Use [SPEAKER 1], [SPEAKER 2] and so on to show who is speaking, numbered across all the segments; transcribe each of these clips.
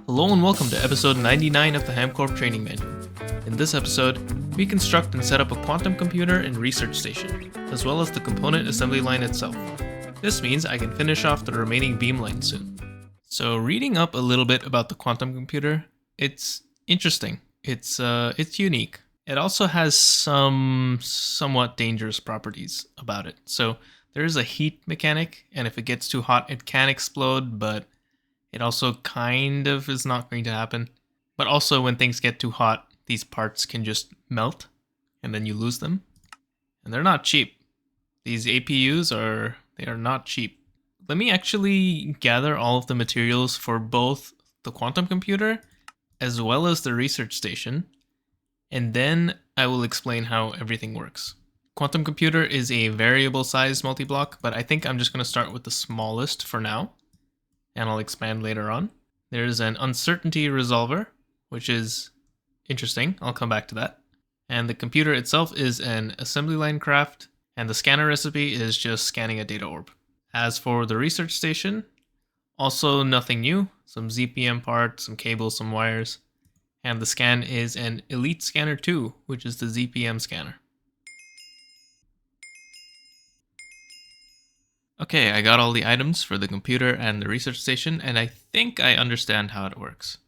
[SPEAKER 1] Hello and welcome to episode 99 of the HamCorp training manual. In this episode, we construct and set up a quantum computer and research station, as well as the component assembly line itself. This means I can finish off the remaining beam line soon. So reading up a little bit about the quantum computer, it's interesting. It's unique. It also has some somewhat dangerous properties about it. So there is a heat mechanic, and if it gets too hot, it can explode, but it also kind of is not going to happen. But also when things get too hot, these parts can just melt, and then you lose them. And they're not cheap. These APUs are not cheap. Let me actually gather all of the materials for both the quantum computer as well as the research station, and then I will explain how everything works. Quantum computer is a variable size multi-block, but I think I'm just going to start with the smallest for now, and I'll expand later on. There's an uncertainty resolver, which is interesting. I'll come back to that. And the computer itself is an assembly line craft, and the scanner recipe is just scanning a data orb. As for the research station, also nothing new. Some ZPM parts, some cables, some wires. And the scan is an Elite Scanner 2, which is the ZPM scanner. Okay, I got all the items for the computer and the research station, and I think I understand how it works.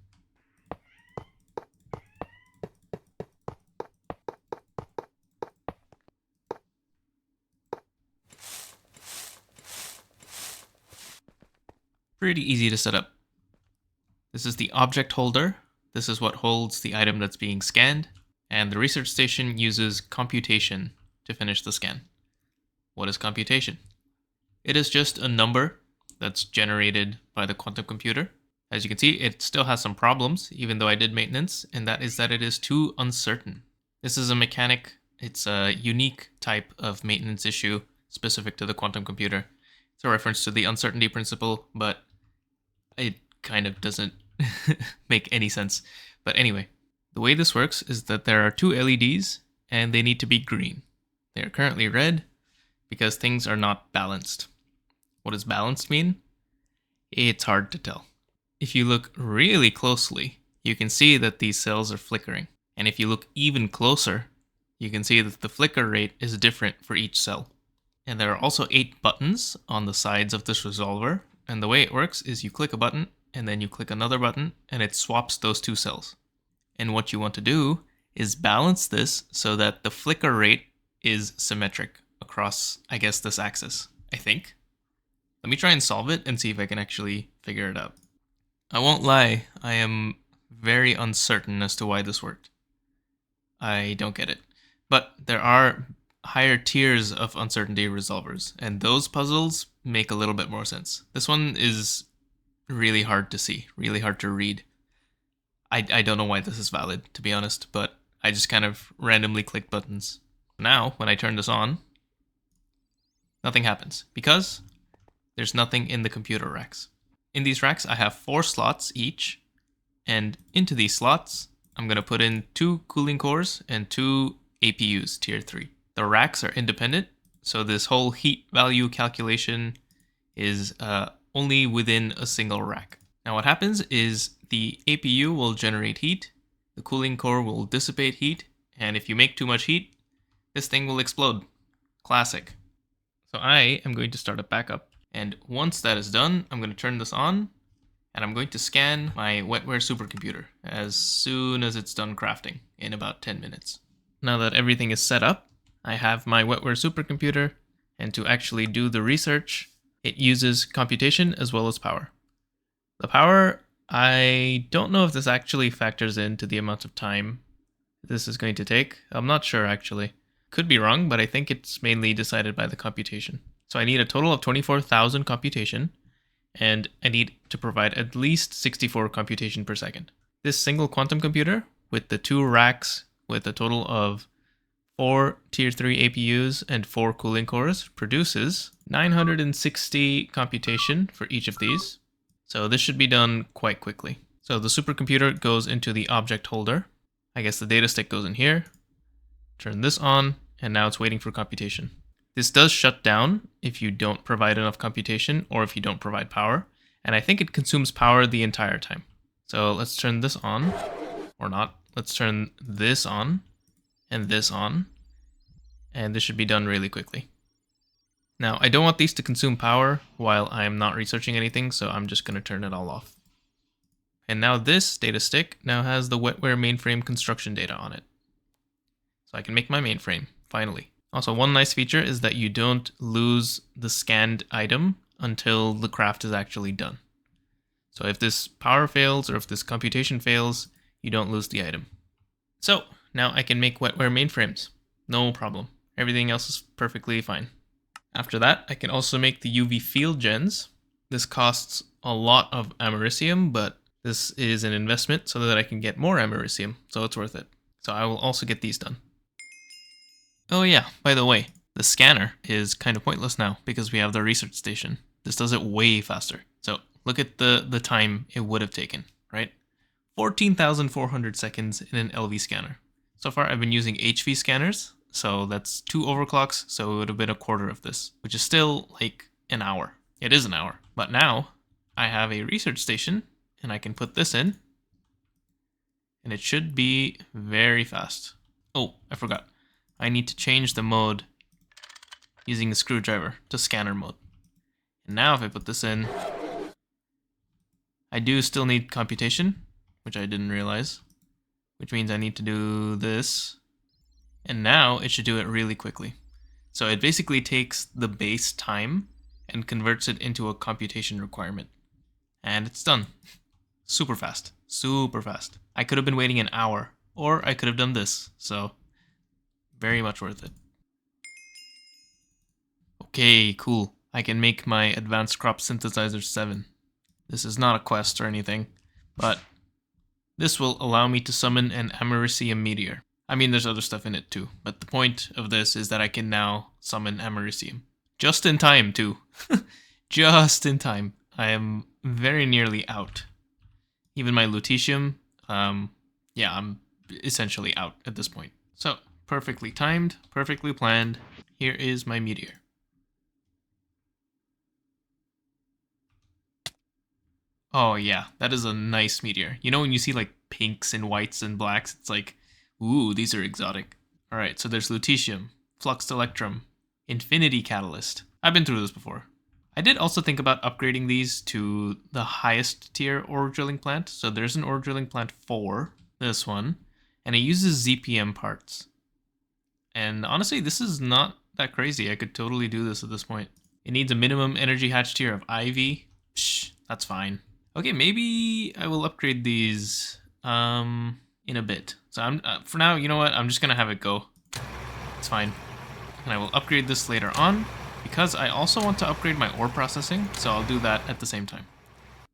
[SPEAKER 1] Pretty easy to set up. This is the object holder. This is what holds the item that's being scanned, and the research station uses computation to finish the scan. What is computation? It is just a number that's generated by the quantum computer. As you can see, it still has some problems, even though I did maintenance, and that is that it is too uncertain. This is a mechanic. It's a unique type of maintenance issue specific to the quantum computer. It's a reference to the uncertainty principle, but it kind of doesn't make any sense. But anyway, the way this works is that there are two LEDs, and they need to be green. They are currently red because things are not balanced. What does balanced mean? It's hard to tell. If you look really closely, you can see that these cells are flickering. And if you look even closer, you can see that the flicker rate is different for each cell. And there are also 8 buttons on the sides of this resolver. And the way it works is you click a button, and then you click another button, and it swaps those two cells. And what you want to do is balance this so that the flicker rate is symmetric across, I guess, this axis, I think. Let me try and solve it and see if I can actually figure it out. I won't lie, I am very uncertain as to why this worked. I don't get it. But there are higher tiers of uncertainty resolvers, and those puzzles make a little bit more sense. This one is really hard to see, really hard to read. I don't know why this is valid, to be honest, but I just kind of randomly click buttons. Now, when I turn this on, nothing happens, because there's nothing in the computer racks. In these racks, I have 4 slots each, and into these slots, I'm going to put in 2 cooling cores and 2 APUs, tier 3. The racks are independent, so this whole heat value calculation is only within a single rack. Now what happens is the APU will generate heat, the cooling core will dissipate heat, and if you make too much heat, this thing will explode. Classic. So I am going to start a backup, and once that is done, I'm going to turn this on, and I'm going to scan my wetware supercomputer as soon as it's done crafting in about 10 minutes. Now that everything is set up, I have my wetware supercomputer, and to actually do the research, it uses computation as well as power. The power, I don't know if this actually factors into the amount of time this is going to take. I'm not sure actually. Could be wrong, but I think it's mainly decided by the computation. So I need a total of 24,000 computation, and I need to provide at least 64 computation per second. This single quantum computer, with the 2 racks with a total of 4 tier 3 APUs and 4 cooling cores, produces 960 computation for each of these. So this should be done quite quickly. So the supercomputer goes into the object holder. I guess the data stick goes in here. Turn this on, and now it's waiting for computation. This does shut down if you don't provide enough computation or if you don't provide power, and I think it consumes power the entire time. So let's turn this on, or not. Let's turn this on, and this on, and this should be done really quickly. Now, I don't want these to consume power while I'm not researching anything, so I'm just going to turn it all off. And now this data stick now has the wetware mainframe construction data on it. So I can make my mainframe, finally. Also, one nice feature is that you don't lose the scanned item until the craft is actually done. So if this power fails or if this computation fails, you don't lose the item. So now I can make wetware mainframes. No problem. Everything else is perfectly fine. After that, I can also make the UV field gens. This costs a lot of americium, but this is an investment so that I can get more americium, so it's worth it. So I will also get these done. Oh yeah, by the way, the scanner is kind of pointless now because we have the research station. This does it way faster. So look at the time it would have taken, right? 14,400 seconds in an LV scanner. So far I've been using HV scanners, so that's 2 overclocks, so it would have been a quarter of this, which is still like an hour. It is an hour, but now I have a research station and I can put this in and it should be very fast. Oh, I forgot. I need to change the mode using a screwdriver to scanner mode. And now if I put this in, I do still need computation, which I didn't realize, which means I need to do this. And now it should do it really quickly. So it basically takes the base time and converts it into a computation requirement. And it's done. Super fast. Super fast. I could have been waiting an hour, or I could have done this. So very much worth it. Okay, cool. I can make my Advanced Crop Synthesizer 7. This is not a quest or anything, but this will allow me to summon an Americium meteor. I mean, there's other stuff in it too, but the point of this is that I can now summon Americium. Just in time, too. Just in time. I am very nearly out. Even my lutetium, yeah, I'm essentially out at this point. So, perfectly timed, perfectly planned. Here is my meteor. Oh yeah, that is a nice meteor. You know when you see like pinks and whites and blacks, it's like, ooh, these are exotic. Alright, so there's lutetium, fluxed electrum, infinity catalyst. I've been through this before. I did also think about upgrading these to the highest tier ore drilling plant. So there's an ore drilling plant 4, this one, and it uses ZPM parts. And honestly, this is not that crazy. I could totally do this at this point. It needs a minimum energy hatch tier of IV. Psh, that's fine. Okay, maybe I will upgrade these in a bit. So I'm for now, you know what? I'm just gonna have it go. It's fine. And I will upgrade this later on because I also want to upgrade my ore processing, so I'll do that at the same time.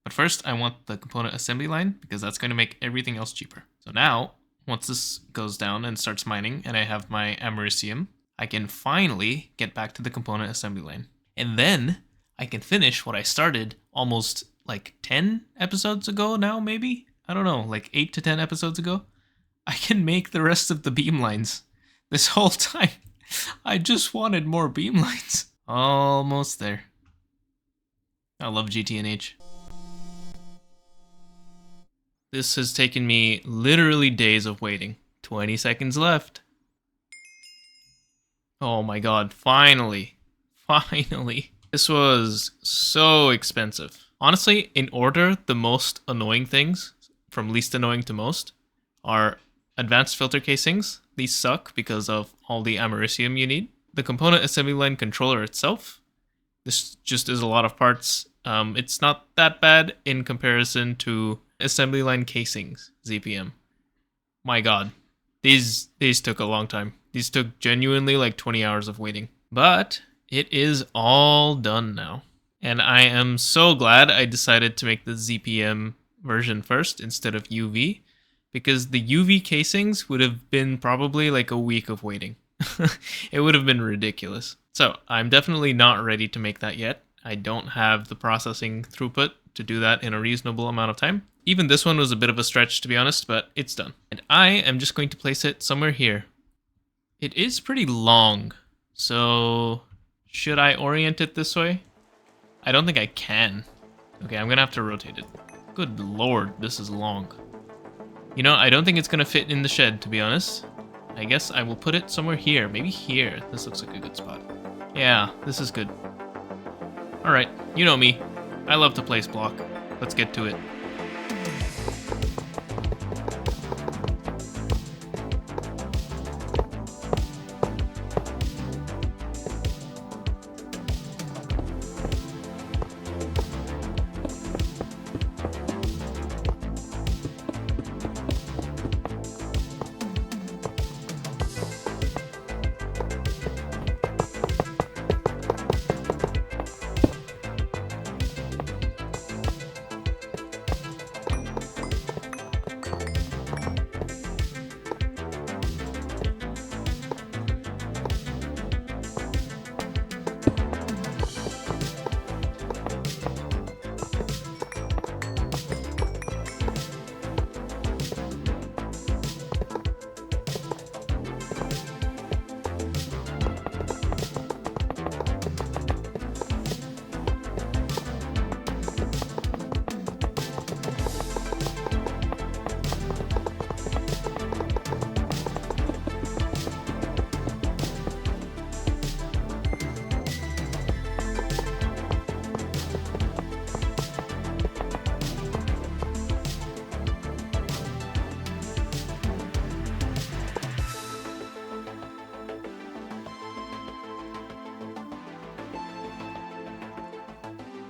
[SPEAKER 1] But first, I want the component assembly line because that's going to make everything else cheaper. So now, once this goes down and starts mining and I have my americium, I can finally get back to the component assembly line. And then I can finish what I started almost like 10 episodes ago now, maybe? I don't know, like 8 to 10 episodes ago? I can make the rest of the beam lines. This whole time, I just wanted more beam lines. Almost there. I love GTNH. This has taken me literally days of waiting. 20 seconds left. Oh my god, finally. Finally. This was so expensive. Honestly, in order, the most annoying things, from least annoying to most, are advanced filter casings. These suck because of all the americium you need. The component assembly line controller itself, this just is a lot of parts. It's not that bad in comparison to assembly line casings, ZPM. My god, these took a long time. These took genuinely like 20 hours of waiting. But it is all done now. And I am so glad I decided to make the ZPM version first instead of UV, because the UV casings would have been probably like a week of waiting. It would have been ridiculous. So I'm definitely not ready to make that yet. I don't have the processing throughput to do that in a reasonable amount of time. Even this one was a bit of a stretch, to be honest, but it's done. And I am just going to place it somewhere here. It is pretty long, so should I orient it this way? I don't think I can. Okay, I'm gonna have to rotate it. Good lord, this is long. You know, I don't think it's gonna fit in the shed, to be honest. I guess I will put it somewhere here. Maybe here. This looks like a good spot. Yeah, this is good. Alright, you know me. I love to place block. Let's get to it.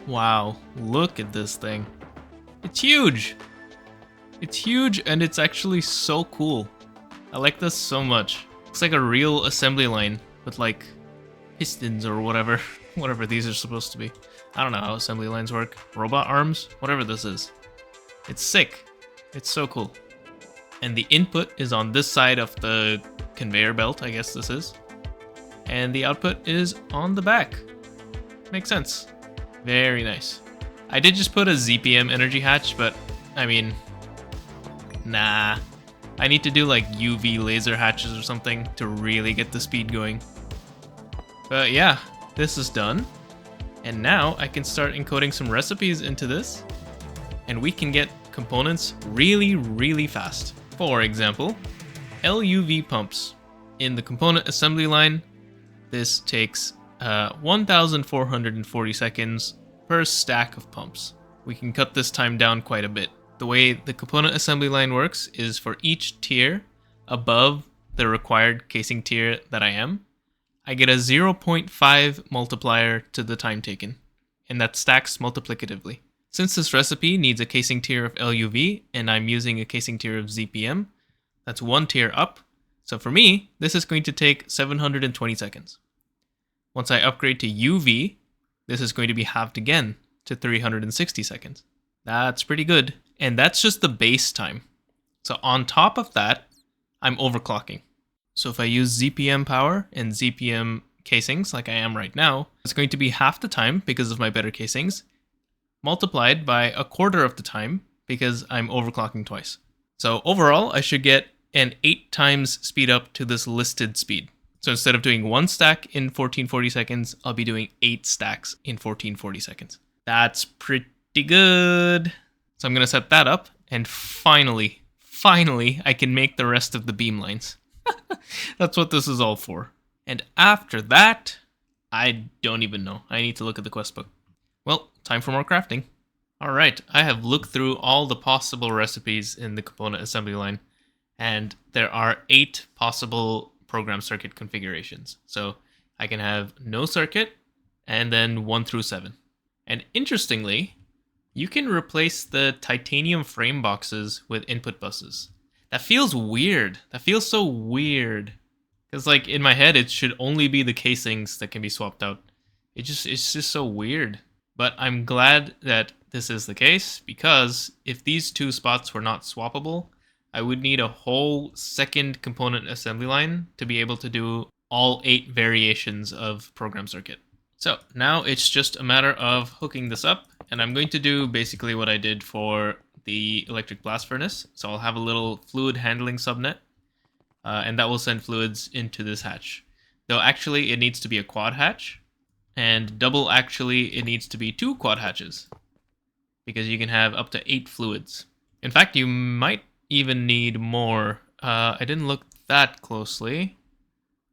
[SPEAKER 1] Wow, look at this thing. It's huge! It's huge and it's actually so cool. I like this so much. Looks like a real assembly line with like pistons or whatever. Whatever these are supposed to be. I don't know how assembly lines work. Robot arms? Whatever this is. It's sick. It's so cool. And the input is on this side of the conveyor belt, I guess this is. And the output is on the back. Makes sense. Very nice. I did just put a ZPM energy hatch, but I mean, nah. I need to do like UV laser hatches or something to really get the speed going. But yeah, this is done. And now I can start encoding some recipes into this. And we can get components really, really fast. For example, LUV pumps. In the component assembly line, this takes 1,440 seconds per stack of pumps. We can cut this time down quite a bit. The way the component assembly line works is for each tier above the required casing tier that I am, I get a 0.5 multiplier to the time taken, and that stacks multiplicatively. Since this recipe needs a casing tier of LUV and I'm using a casing tier of ZPM, that's one tier up. So for me, this is going to take 720 seconds. Once I upgrade to UV, this is going to be halved again to 360 seconds. That's pretty good. And that's just the base time. So on top of that, I'm overclocking. So if I use ZPM power and ZPM casings like I am right now, it's going to be half the time because of my better casings, multiplied by a quarter of the time because I'm overclocking twice. So overall, I should get an 8 times speed up to this listed speed. So instead of doing 1 stack in 1440 seconds, I'll be doing 8 stacks in 1440 seconds. That's pretty good. So I'm going to set that up, and finally, I can make the rest of the beam lines. That's what this is all for. And after that, I don't even know. I need to look at the quest book. Well, time for more crafting. Alright, I have looked through all the possible recipes in the component assembly line, and there are 8 possible program circuit configurations. So I can have no circuit and then 1 through 7. And interestingly, you can replace the titanium frame boxes with input buses. That feels weird. That feels so weird. Because like in my head, it should only be the casings that can be swapped out. It's just so weird. But I'm glad that this is the case, because if these 2 spots were not swappable, I would need a whole second component assembly line to be able to do all 8 variations of program circuit. So now it's just a matter of hooking this up, and I'm going to do basically what I did for the electric blast furnace. So I'll have a little fluid handling subnet, and that will send fluids into this hatch. Though actually it needs to be a quad hatch, and double actually it needs to be 2 quad hatches. because you can have up to 8 fluids. In fact, you might even need more. I didn't look that closely.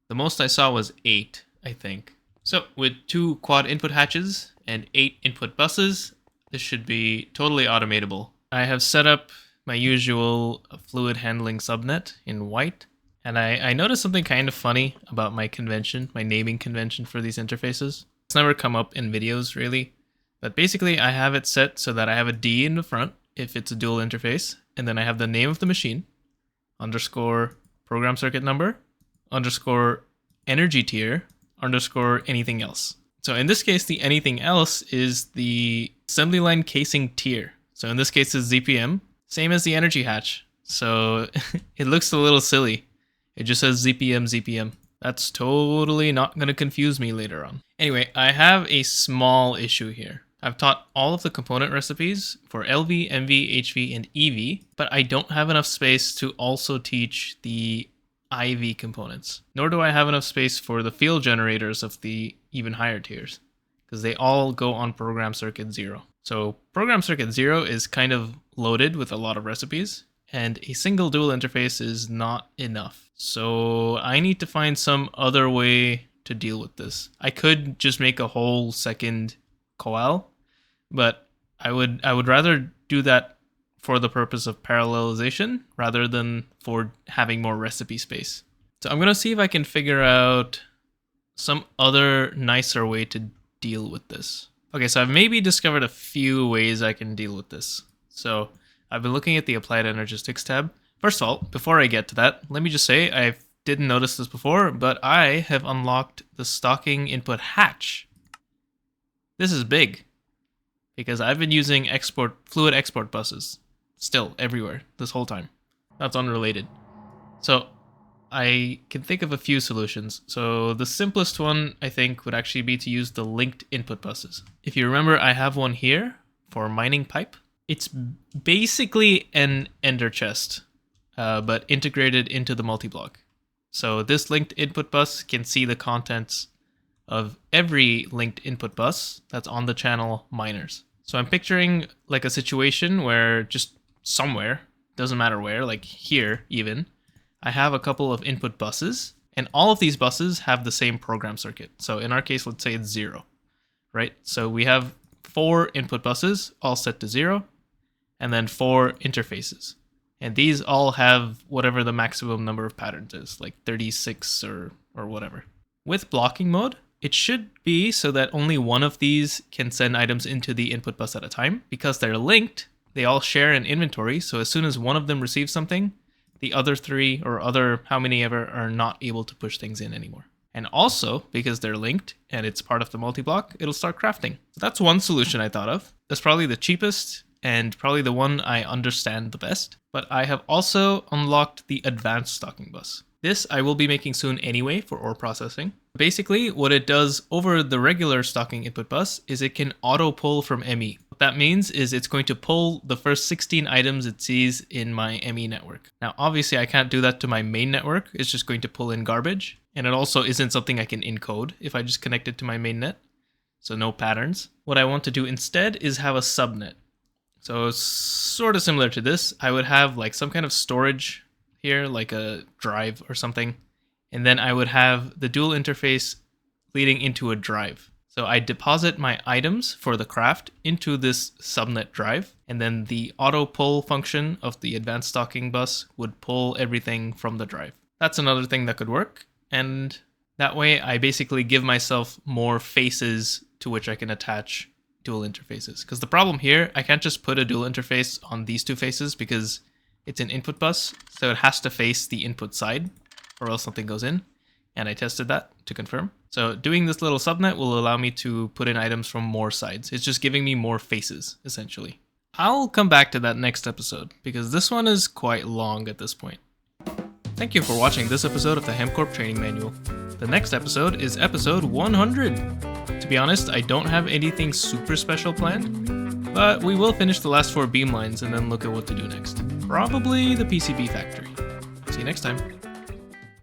[SPEAKER 1] The most I saw was 8, I think. So with 2 quad input hatches and 8 input buses, this should be totally automatable. I have set up my usual fluid handling subnet in white. And I noticed something kind of funny about my convention, my naming convention for these interfaces. It's never come up in videos, really. But basically, I have it set so that I have a D in the front if it's a dual interface. And then I have the name of the machine, underscore program circuit number, underscore energy tier, underscore anything else. So in this case, the anything else is the assembly line casing tier. So in this case, it's ZPM, same as the energy hatch. So it looks a little silly. It just says ZPM, ZPM. That's totally not going to confuse me later on. Anyway, I have a small issue here. I've taught all of the component recipes for LV, MV, HV, and EV, but I don't have enough space to also teach the IV components. Nor do I have enough space for the field generators of the even higher tiers, because they all go on program circuit 0. So program circuit 0 is kind of loaded with a lot of recipes, and a single dual interface is not enough. So I need to find some other way to deal with this. I could just make a whole second CoAL, but I would rather do that for the purpose of parallelization rather than for having more recipe space. So I'm gonna see if I can figure out some other nicer way to deal with this. Okay, so I've maybe discovered a few ways I can deal with this. So I've been looking at the Applied Energistics tab. First of all, before I get to that, let me just say I didn't notice this before, but I have unlocked the stocking input hatch. This is big because I've been using fluid export buses still everywhere this whole time. That's unrelated. So I can think of a few solutions. So the simplest one I think would actually be to use the linked input buses. If you remember, I have one here for mining pipe. It's basically an ender chest, but integrated into the multi-block. So this linked input bus can see the contents of every linked input bus that's on the channel miners. So I'm picturing like a situation where just somewhere, doesn't matter where, like here even, I have a couple of input buses, and all of these buses have the same program circuit. So in our case, let's say it's 0, right? So we have 4 input buses all set to 0, and then 4 interfaces. And these all have whatever the maximum number of patterns is, like 36 or whatever. With blocking mode, it should be so that only one of these can send items into the input bus at a time. Because they're linked, they all share an inventory, so as soon as one of them receives something, the other 3 or other how many ever are not able to push things in anymore. And also, because they're linked and it's part of the multi-block, it'll start crafting. So that's one solution I thought of. That's probably the cheapest and probably the one I understand the best. But I have also unlocked the advanced stocking bus. This I will be making soon anyway for ore processing. Basically, what it does over the regular stocking input bus is it can auto pull from ME. What that means is it's going to pull the first 16 items it sees in my ME network. Now, obviously I can't do that to my main network. It's just going to pull in garbage. And it also isn't something I can encode if I just connect it to my main net. So no patterns. What I want to do instead is have a subnet. So sort of similar to this, I would have like some kind of storage here, like a drive or something. And then I would have the dual interface leading into a drive. So I deposit my items for the craft into this subnet drive, and then the auto pull function of the advanced stocking bus would pull everything from the drive. That's another thing that could work. And that way I basically give myself more faces to which I can attach dual interfaces. Because the problem here, I can't just put a dual interface on these 2 faces because it's an input bus. So it has to face the input side or else something goes in. And I tested that to confirm. So doing this little subnet will allow me to put in items from more sides. It's just giving me more faces, essentially. I'll come back to that next episode because this one is quite long at this point. Thank you for watching this episode of the HamCorp Training Manual. The next episode is episode 100. To be honest, I don't have anything super special planned, but we will finish the last 4 beamlines and then look at what to do next. Probably the PCB factory. See you next time.